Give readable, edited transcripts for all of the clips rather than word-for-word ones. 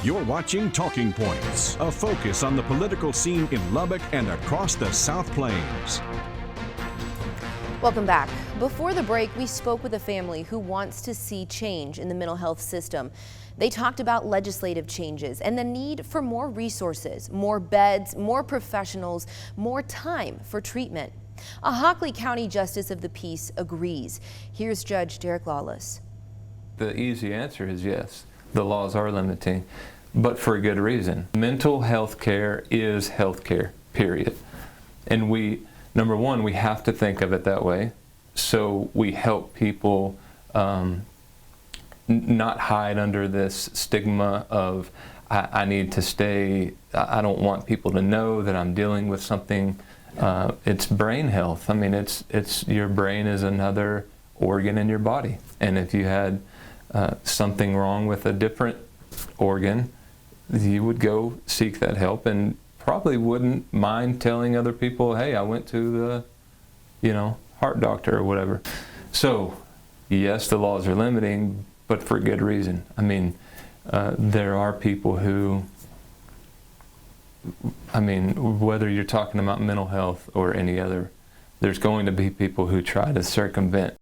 You're watching Talking Points, a focus on the political scene in Lubbock and across the South Plains. Welcome back. Before the break, we spoke with a family who wants to see change in the mental health system. They talked about legislative changes and the need for more resources, more beds, more professionals, more time for treatment. A Hockley County Justice of the Peace agrees. Here's Judge Derek Lawless. The easy answer is yes. The laws are limiting, but for a good reason. Mental health care is health care, period. And number one, we have to think of it that way. So we help people not hide under this stigma of, I need to stay, I don't want people to know that I'm dealing with something. It's brain health. I mean, it's your brain is another organ in your body. And if you had something wrong with a different organ, you would go seek that help and probably wouldn't mind telling other people, hey, I went to the, heart doctor or whatever. So, yes, the laws are limiting, but for good reason. I mean, there are people who, whether you're talking about mental health or any other, there's going to be people who try to circumvent.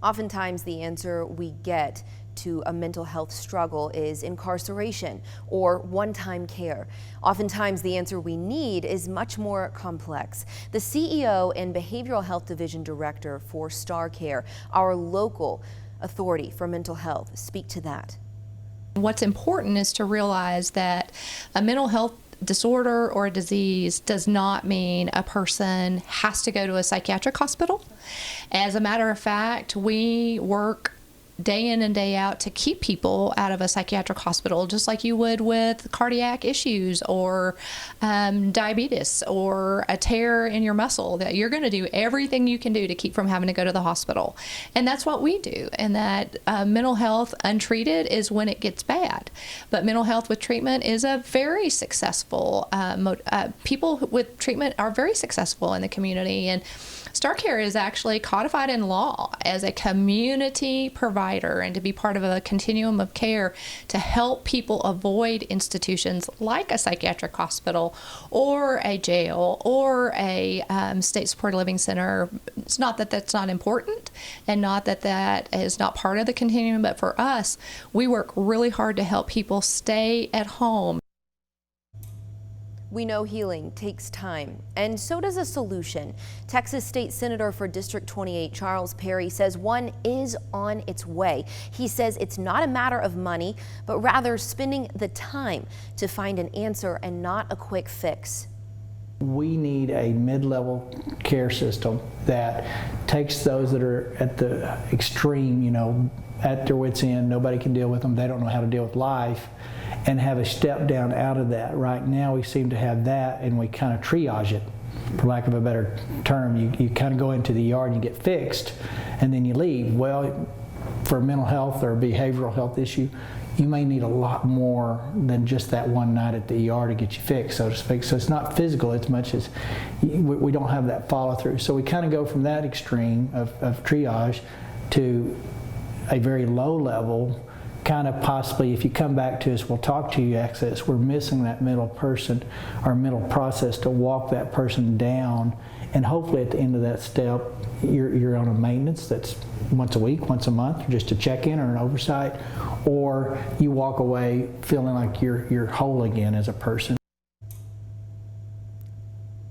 Oftentimes the answer we get to a mental health struggle is incarceration or one-time care. Oftentimes the answer we need is much more complex. The CEO and Behavioral Health Division Director for Star Care, our local authority for mental health, speak to that. What's important is to realize that a mental health disorder or a disease does not mean a person has to go to a psychiatric hospital. As a matter of fact, we work day in and day out to keep people out of a psychiatric hospital, just like you would with cardiac issues or diabetes or a tear in your muscle, that you're going to do everything you can do to keep from having to go to the hospital. And that's what we do. And that mental health untreated is when it gets bad. But mental health with treatment is a very successful, people with treatment are very successful in the community. And Star Care is actually codified in law as a community provider and to be part of a continuum of care to help people avoid institutions like a psychiatric hospital or a jail or a state-supported living center. It's not that that's not important and not that that is not part of the continuum, but for us, we work really hard to help people stay at home. We know healing takes time, and so does a solution. Texas State Senator for District 28, Charles Perry, says one is on its way. He says it's not a matter of money, but rather spending the time to find an answer and not a quick fix. We need a mid-level care system that takes those that are at the extreme, at their wits' end, nobody can deal with them, they don't know how to deal with life, and have a step down out of that. Right now we seem to have that and we kind of triage it, for lack of a better term. You kind of go into the yard and you get fixed and then you leave. Well, for mental health or behavioral health issue, you may need a lot more than just that one night at the ER to get you fixed, so to speak. So it's not physical as much as we don't have that follow through. So we kind of go from that extreme of triage to a very low level, kind of possibly, if you come back to us, we'll talk to you access. We're missing that middle person or middle process to walk that person down, and hopefully at the end of that step, you're on a maintenance that's once a week, once a month, just a check-in or an oversight, or you walk away feeling like you're whole again as a person.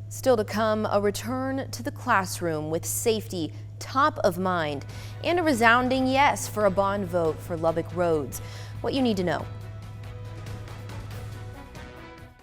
Still to come, a return to the classroom with safety top of mind and a resounding yes for a bond vote for Lubbock roads. What you need to know.